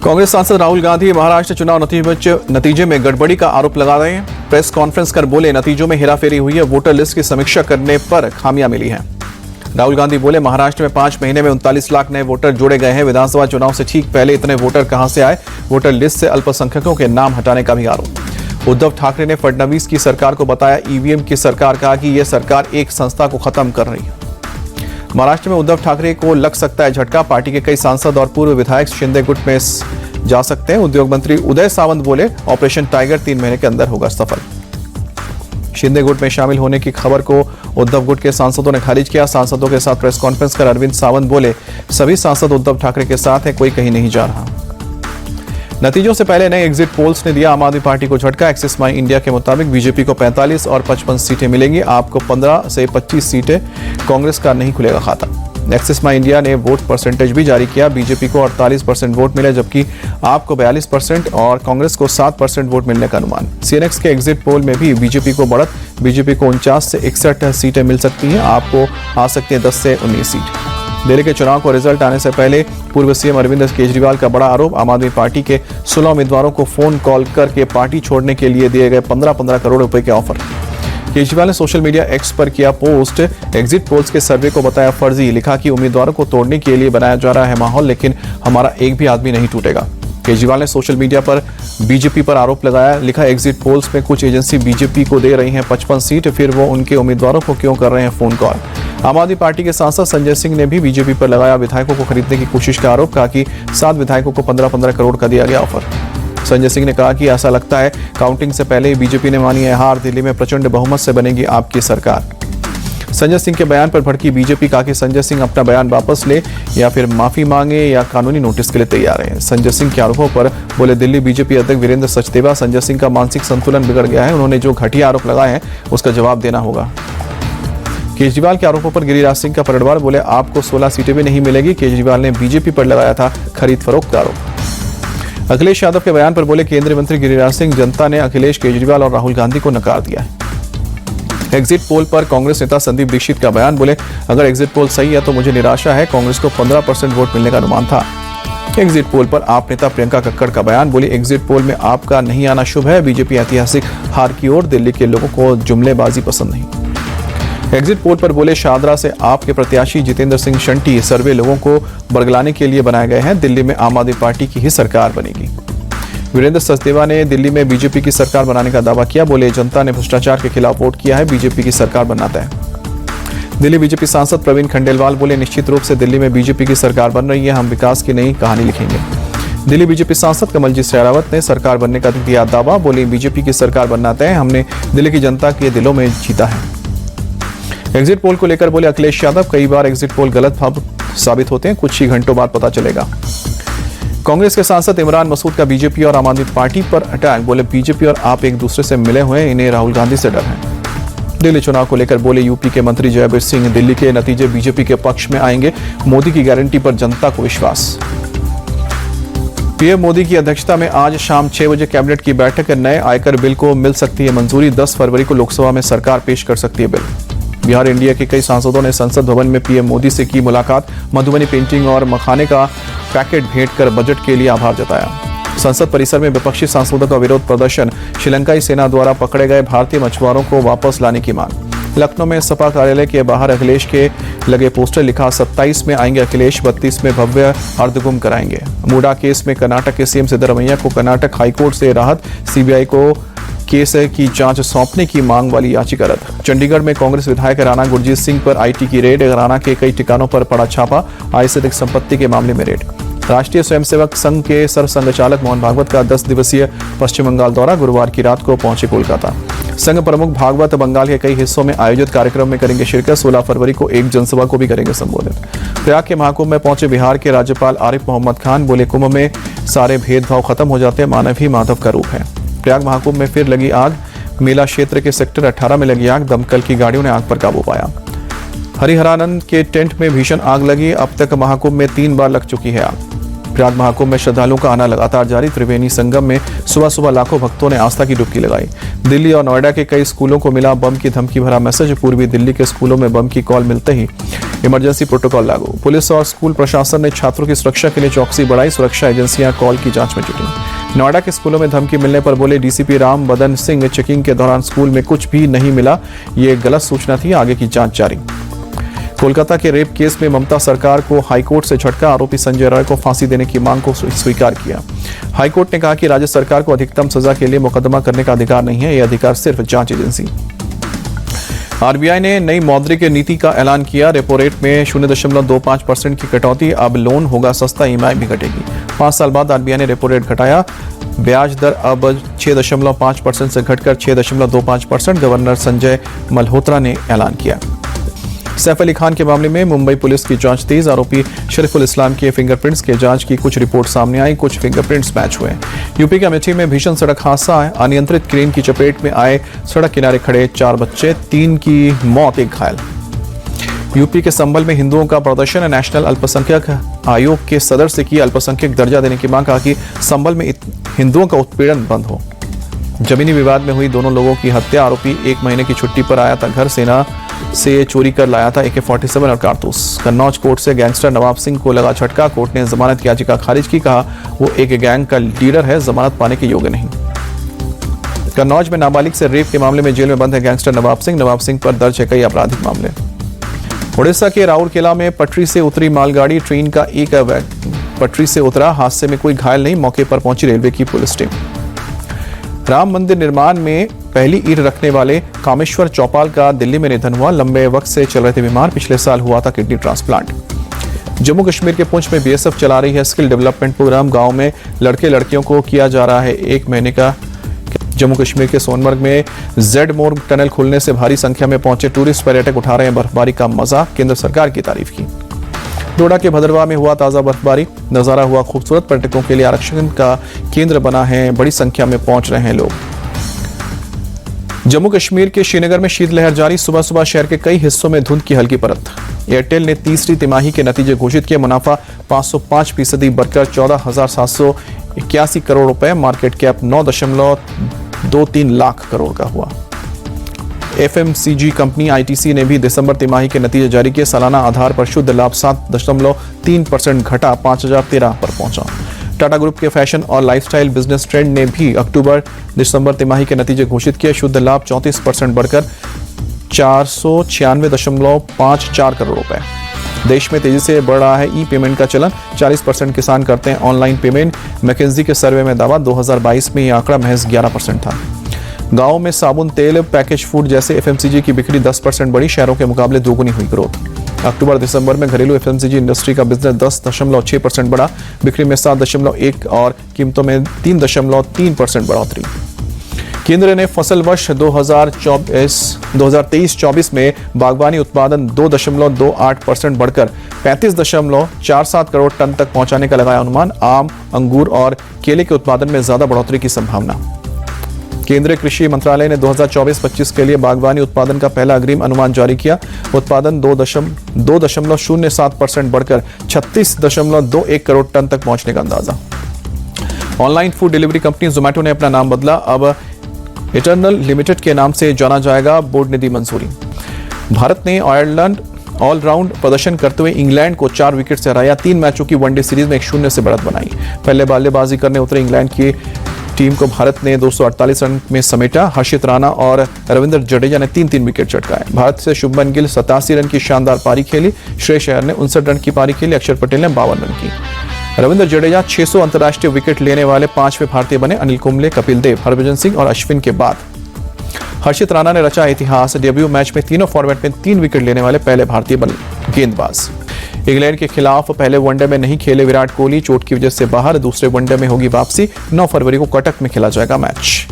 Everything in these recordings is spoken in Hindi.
कांग्रेस सांसद राहुल गांधी महाराष्ट्र चुनाव नतीजे में गड़बड़ी का आरोप लगा रहे हैं। प्रेस कॉन्फ्रेंस कर बोले, नतीजों में हेराफेरी हुई है, वोटर लिस्ट की समीक्षा करने पर खामियां मिली हैं। राहुल गांधी बोले, महाराष्ट्र में 5 महीने में 39 लाख नए वोटर जोड़े गए हैं। विधानसभा चुनाव से ठीक पहले इतने वोटर कहां से आए? वोटर लिस्ट से अल्पसंख्यकों के नाम हटाने का भी आरोप। उद्धव ठाकरे ने फडणवीस की सरकार को बताया ईवीएम की सरकार, कहा कि यह सरकार एक संस्था को खत्म कर रही है। महाराष्ट्र में उद्धव ठाकरे को लग सकता है झटका। पार्टी के कई सांसद और पूर्व विधायक शिंदे गुट में जा सकते हैं। उद्योग मंत्री उदय सामंत बोले, ऑपरेशन टाइगर 3 महीने के अंदर होगा सफल। शिंदे गुट में शामिल होने की खबर को उद्धव गुट के सांसदों ने खारिज किया। सांसदों के साथ प्रेस कॉन्फ्रेंस कर अरविंद सावंत बोले, सभी सांसद उद्धव ठाकरे के साथ हैं, कोई कहीं नहीं जा रहा। नतीजों से पहले नए एग्जिट पोल्स ने दिया आम आदमी पार्टी को झटका। एक्सिस माई इंडिया के मुताबिक बीजेपी को 45 और 55 सीटें मिलेंगी। आपको 15 से 25 सीटें, कांग्रेस का नहीं खुलेगा खाता। एक्सिस माई इंडिया ने वोट परसेंटेज भी जारी किया। बीजेपी को 48% वोट मिले, जबकि आपको 42% और कांग्रेस को 7% वोट मिलने का अनुमान। सीएनएक्स के एग्जिट पोल में भी बीजेपी को बढ़त। बीजेपी को 49 से 61 सीटें मिल सकती हैं। आपको आ सकती है 10 से 19 सीट। दिल्ली के चुनाव को रिजल्ट आने से पहले पूर्व सीएम अरविंद केजरीवाल का बड़ा आरोप। आम आदमी पार्टी के 16 उम्मीदवारों को फोन कॉल करके पार्टी छोड़ने के लिए दिए गए 15-15 करोड़ रुपए के ऑफर। केजरीवाल ने सोशल मीडिया एक्स पर किया पोस्ट। एग्जिट पोल्स के सर्वे को बताया फर्जी। लिखा कि उम्मीदवारों को तोड़ने के लिए बनाया जा रहा है माहौल, लेकिन हमारा एक भी आदमी नहीं टूटेगा। केजरीवाल ने सोशल मीडिया पर बीजेपी पर आरोप लगाया। लिखा, एग्जिट पोल्स में कुछ एजेंसी बीजेपी को दे रही हैं 55 सीट, फिर वो उनके उम्मीदवारों को क्यों कर रहे हैं फोन कॉल। आम आदमी पार्टी के सांसद संजय सिंह ने भी बीजेपी पर लगाया विधायकों को खरीदने की कोशिश का आरोप। कहा कि 7 विधायकों को 15-15 करोड़ का दिया गया ऑफर। संजय सिंह ने कहा कि ऐसा लगता है काउंटिंग से पहले ही बीजेपी ने मानी है हार। दिल्ली में प्रचंड बहुमत से बनेगी आपकी सरकार। संजय सिंह के बयान पर भड़की बीजेपी। कहा कि संजय सिंह अपना बयान वापस ले या फिर माफी मांगे या कानूनी नोटिस के लिए तैयार हैं। संजय सिंह के आरोपों पर बोले दिल्ली बीजेपी अध्यक्ष वीरेंद्र सचदेवा, संजय सिंह का मानसिक संतुलन बिगड़ गया है। उन्होंने जो घटिया आरोप लगाए हैं उसका जवाब देना होगा। केजरीवाल के आरोपों पर गिरिराज सिंह का पलटवार। बोले, आपको 16 सीटें भी नहीं मिलेगी। केजरीवाल ने बीजेपी पर लगाया था खरीद फरोख्त का आरोप। अखिलेश यादव के बयान पर बोले केंद्रीय मंत्री गिरिराज सिंह, जनता ने अखिलेश, केजरीवाल और राहुल गांधी को नकार दिया है। एग्जिट पोल पर कांग्रेस नेता संदीप दीक्षित का बयान। बोले, अगर एग्जिट पोल सही है तो मुझे निराशा है। कांग्रेस को 15% वोट मिलने का अनुमान था। एग्जिट पोल पर आप नेता प्रियंका कक्कड़ का बयान। बोली, एग्जिट पोल में आपका नहीं आना शुभ है। बीजेपी ऐतिहासिक हार की ओर। दिल्ली के लोगों को जुमलेबाजी पसंद नहीं। एग्जिट पोल पर बोले, शाहदरा से आपके प्रत्याशी जितेंद्र सिंह शंटी सर्वे लोगों को बरगलाने के लिए बनाए गए हैं। दिल्ली में आम आदमी पार्टी की ही सरकार बनेगी। वीरेंद्र सचदेवा ने दिल्ली में बीजेपी की सरकार बनाने का दावा किया। बोले, जनता ने भ्रष्टाचार के खिलाफ वोट किया है, बीजेपी की सरकार बनाता है। दिल्ली बीजेपी सांसद प्रवीण खंडेलवाल बोले, निश्चित रूप से दिल्ली में बीजेपी की सरकार बन रही है, हम विकास की नई कहानी लिखेंगे। दिल्ली बीजेपी सांसद कमलजीत शेरावत ने सरकार बनने का दिया दावा। बोले, बीजेपी की सरकार बनना तय है, हमने दिल्ली की जनता के दिलों में जीता है। एग्जिट पोल को लेकर बोले अखिलेश यादव, कई बार एग्जिट पोल गलत साबित होते हैं, कुछ ही घंटों बाद पता चलेगा। कांग्रेस के सांसद इमरान मसूद का बीजेपी और आम आदमी पार्टी पर अटैक। बोले, बीजेपी और आप एक दूसरे से मिले हुए हैं, इन्हें राहुल गांधी से डर है। दिल्ली चुनाव को लेकर बोले यूपी के मंत्री जयवीर सिंह, दिल्ली के नतीजे बीजेपी के पक्ष में आएंगे। मोदी की गारंटी पर जनता को विश्वास। पीएम मोदी की अध्यक्षता में आज शाम 6 बजे कैबिनेट की बैठक। नए आयकर बिल को मिल सकती है मंजूरी। 10 फरवरी को लोकसभा में सरकार पेश कर सकती है बिल। बिहार इंडिया के कई सांसदों ने संसद भवन में पीएम मोदी से की मुलाकात। मधुबनी पेंटिंग और मखाने का पैकेट भेंट कर बजट के लिए आभार जताया। संसद परिसर में विपक्षी सांसदों का विरोध प्रदर्शन। श्रीलंकाई सेना द्वारा पकड़े गए भारतीय मछुआरों को वापस लाने की मांग। लखनऊ में सपा कार्यालय के बाहर अखिलेश के लगे पोस्टर। लिखा, 27 में आएंगे अखिलेश, 32 में भव्य अर्धगुम कराएंगे। मूडा केस में कर्नाटक के सीएम सिद्धरमैया को कर्नाटक हाईकोर्ट से राहत। सीबीआई को केस की जांच सौंपने की मांग वाली याचिका रद्द। चंडीगढ़ में कांग्रेस विधायक राणा गुरजीत सिंह पर आईटी की रेड। राणा के कई ठिकानों पर पड़ा छापा। आय से अधिक संपत्ति के मामले में रेड। राष्ट्रीय स्वयंसेवक संघ के सरसंघचालक मोहन भागवत का 10 दिवसीय पश्चिम बंगाल दौरा। गुरुवार की रात को पहुंचे कोलकाता। संघ प्रमुख भागवत बंगाल के कई हिस्सों में आयोजित कार्यक्रम में करेंगे शिरकत। 16 फरवरी को एक जनसभा को भी करेंगे संबोधित। प्रयाग के महाकुंभ में पहुंचे बिहार के राज्यपाल आरिफ मोहम्मद खान। बोले, कुंभ में सारे भेदभाव खत्म हो जाते हैं, मानव ही माधव का रूप है। प्रयाग महाकुंभ में फिर लगी आग। मेला क्षेत्र के सेक्टर 18 में लगी आग। दमकल की गाड़ियों ने आग पर काबू पाया। हरिहरानंद के टेंट में भीषण आग लगी। अब तक महाकुंभ में 3 बार लग चुकी है आग। प्रयाग महाकुंभ में श्रद्धालुओं का आना लगातार जारी। त्रिवेणी संगम में सुबह सुबह लाखों भक्तों ने आस्था की डुबकी लगाई। दिल्ली और नोएडा के कई स्कूलों को मिला बम की धमकी भरा मैसेज। पूर्वी दिल्ली के स्कूलों में बम की कॉल मिलते ही इमरजेंसी प्रोटोकॉल लागू। पुलिस और स्कूल प्रशासन ने छात्रों की सुरक्षा के लिए चौकसी बढ़ाई। सुरक्षा एजेंसियां कॉल की जांच में जुटी। नोएडा के स्कूलों में धमकी मिलने पर बोले डीसीपी राम बदन सिंह, चेकिंग के दौरान स्कूल में कुछ भी नहीं मिला, ये गलत सूचना थी, आगे की जांच जारी। कोलकाता के रेप केस में ममता सरकार को हाईकोर्ट से झटका। आरोपी संजय रॉय को फांसी देने की मांग को स्वीकार किया। हाईकोर्ट ने कहा कि राज्य सरकार को अधिकतम सजा के लिए मुकदमा करने का अधिकार नहीं है, यह अधिकार सिर्फ जांच एजेंसी। आरबीआई ने नई मौद्रिक नीति का ऐलान किया। रेपो रेट में 0.25% की कटौती, अब लोन होगा सस्ता, ईएमआई भी घटेगी। 5 साल बाद आरबीआई ने रेपो रेट घटाया। ब्याज दर अब 6.5% से घटकर 6.25%। गवर्नर संजय मल्होत्रा ने ऐलान किया। सैफ अली खान के मामले में मुंबई पुलिस की जांच तेज। आरोपी शरीफुल इस्लाम के फिंगरप्रिंट्स के जांच की कुछ रिपोर्ट सामने आई, कुछ फिंगरप्रिंट्स मैच हुए। यूपी के अमेठी में भीषण सड़क हादसा, अनियंत्रित क्रेन की चपेट में आए सड़क किनारे खड़े 4 बच्चे, 3 की मौत, 1 घायल। यूपी के संभल में हिंदुओं का प्रदर्शन। नेशनल अल्पसंख्यक आयोग के सदर से की अल्पसंख्यक दर्जा देने की मांग, कहा कि संभल में हिंदुओं का उत्पीड़न बंद हो। जमीनी विवाद में हुई दोनों लोगों की हत्या। आरोपी 1 महीने की छुट्टी पर आया था घर, सेना से चोरी कर लाया था AK-47 और कारतूस। कन्नौज कोर्ट से गैंगस्टर नवाब सिंह को लगा झटका। कोर्ट ने जमानत याचिका खारिज की, कहा वो एक गैंग का लीडर है, जमानत पाने के योग्य नहीं। कन्नौज में नाबालिग से रेप के मामले में जेल में बंद है गैंगस्टर नवाब सिंह। नवाब सिंह पर दर्ज है कई आपराधिक मामले। उड़ीसा के राउरकेला में पटरी से उतरी मालगाड़ी, ट्रेन का एक पटरी से उतरा। हादसे में कोई घायल नहीं, मौके पर पहुंची रेलवे की पुलिस टीम। राम मंदिर निर्माण में पहली ईंट रखने वाले कामेश्वर चौपाल का दिल्ली में निधन हुआ। लंबे वक्त से चल रहे थे बीमार, पिछले साल हुआ था किडनी ट्रांसप्लांट। जम्मू कश्मीर के पुंछ में बीएसएफ चला रही है स्किल डेवलपमेंट प्रोग्राम। गांव में लड़के लड़कियों को किया जा रहा है 1 महीने का। जम्मू कश्मीर के सोनमर्ग में जेड मोर टनल खुलने से भारी संख्या में पहुंचे टूरिस्ट पर्यटक उठा रहे हैं बर्फबारी का मजा, केंद्र सरकार की तारीफ की। डोडा के भदरवा में हुआ ताजा बर्फबारी, नजारा हुआ खूबसूरत। पर्यटकों के लिए आरक्षण का केंद्र बना है, बड़ी संख्या में पहुंच रहे हैं लोग। जम्मू कश्मीर के श्रीनगर में शीतलहर जारी। सुबह सुबह शहर के कई हिस्सों में धुंध की हल्की परत। एयरटेल ने तीसरी तिमाही के नतीजे घोषित किए। मुनाफा 505% बढ़कर 14,781 करोड़ रुपए। मार्केट कैप 9.23 लाख करोड़ का हुआ। एफएमसीजी कंपनी आईटीसी ने भी दिसंबर तिमाही के नतीजे जारी किए। सालाना आधार पर शुद्ध लाभ 7.3% घटा 5,013 पर पहुंचा। टाटा ग्रुप के फैशन और लाइफस्टाइल बिजनेस ट्रेंड ने भी अक्टूबर दिसंबर तिमाही के नतीजे घोषित किए। शुद्ध लाभ 34% बढ़कर 496.54 करोड़ रुपए। देश में तेजी से बढ़ रहा है ई पेमेंट का चलन। 40% किसान करते हैं ऑनलाइन पेमेंट। मैकेंजी के सर्वे में दावा 2022 में यह आंकड़ा महज 11% था। गांवों में साबुन, तेल, पैकेज फूड जैसे एफएमसीजी की बिक्री 10% बढ़ी। शहरों के मुकाबले दोगुनी हुई ग्रोथ। अक्टूबर दिसंबर में घरेलू एफएमसीजी इंडस्ट्री का बिजनेस 10.6% बढ़ा। बिक्री में 7.1 और कीमतों में 3.3% बढ़ोतरी। केंद्र ने फसल वर्ष 2023-24 में बागवानी उत्पादन 2.28% बढ़कर 35.47 करोड़ टन तक पहुंचाने का लगाया अनुमान। आम, अंगूर और केले के उत्पादन में ज्यादा बढ़ोतरी की संभावना। केंद्रीय कृषि मंत्रालय ने 2024-25 के लिए बागवानी उत्पादन का पहला अग्रिम अनुमान जारी किया। उत्पादन 2.07% बढ़कर 36.21 करोड़ टन तक पहुंचने का अंदाजा। Online food delivery company Zomato ने अपना नाम बदला, अब इटर्नल लिमिटेड के नाम से जाना जाएगा। बोर्ड ने दी मंजूरी। भारत ने आयरलैंड ऑलराउंड प्रदर्शन करते हुए इंग्लैंड को 4 विकेट से हराया। 3 मैचों की वनडे सीरीज में 1-0 से बढ़त बनाई। पहले बल्लेबाजी करने उतरे इंग्लैंड की टीम को भारत ने 248 रन में समेटा। हर्षित राणा और रविंद्र जडेजा ने 3-3 विकेट चटकाए। भारत से शुभमन गिल 87 रन की शानदार पारी खेली। श्रेयस अय्यर ने 59 रन की पारी खेली। अक्षर पटेल ने 52 रन की। रविंद्र जडेजा 600 अंतर्राष्ट्रीय विकेट लेने वाले 5वें भारतीय बने। अनिल कुंबले, कपिल देव, हरभजन सिंह और अश्विन के बाद हर्षित राणा ने रचा इतिहास। डेब्यू मैच में तीनों फॉर्मेट में 3 विकेट लेने वाले पहले भारतीय गेंदबाज। इंग्लैंड के खिलाफ पहले वनडे में नहीं खेले विराट कोहली, चोट की वजह से बाहर। दूसरे वनडे में होगी वापसी। 9 फरवरी को कटक में खेला जाएगा मैच।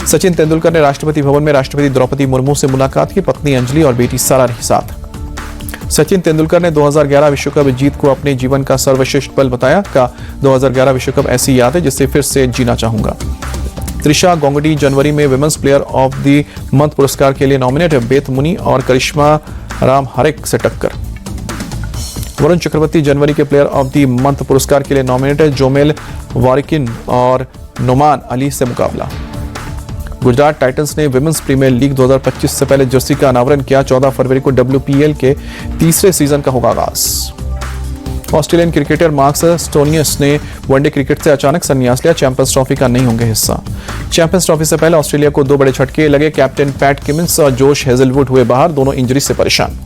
सचिन तेंदुलकर ने राष्ट्रपति भवन में राष्ट्रपति द्रौपदी मुर्मू से मुलाकात की। पत्नी अंजलि और बेटी सारा रही साथ। सचिन तेंदुलकर ने 2011 विश्व कप जीत को अपने जीवन का सर्वश्रेष्ठ पल बताया। का 2011 विश्व कप ऐसी याद है जिसे फिर से जीना चाहूंगा। त्रिशा गोंगटी जनवरी में women's player of the month पुरस्कार के लिए नॉमिनेट है। बेत मुनी और करिश्मा राम हरेक से टक्कर। वरुण चक्रवर्ती जनवरी के प्लेयर ऑफ द मंथ पुरस्कार के लिए नॉमिनेट है। जोमेल वारिकिन और नोमान अली से मुकाबला। गुजरात टाइटंस ने विमेंस प्रीमियर लीग 2025 से पहले जर्सी का अनावरण किया। 14 फरवरी को WPL के तीसरे सीजन का होगा आगाज। ऑस्ट्रेलियन क्रिकेटर मार्कस स्टोनियस ने वनडे क्रिकेट से अचानक संन्यास लिया। चैंपियंस ट्रॉफी का नहीं होंगे हिस्सा। चैंपियंस ट्रॉफी से पहले ऑस्ट्रेलिया को 2 बड़े झटके लगे। कैप्टन पैट कमिंस और जोश हेजलवुड हुए बाहर, दोनों इंजरी से परेशान।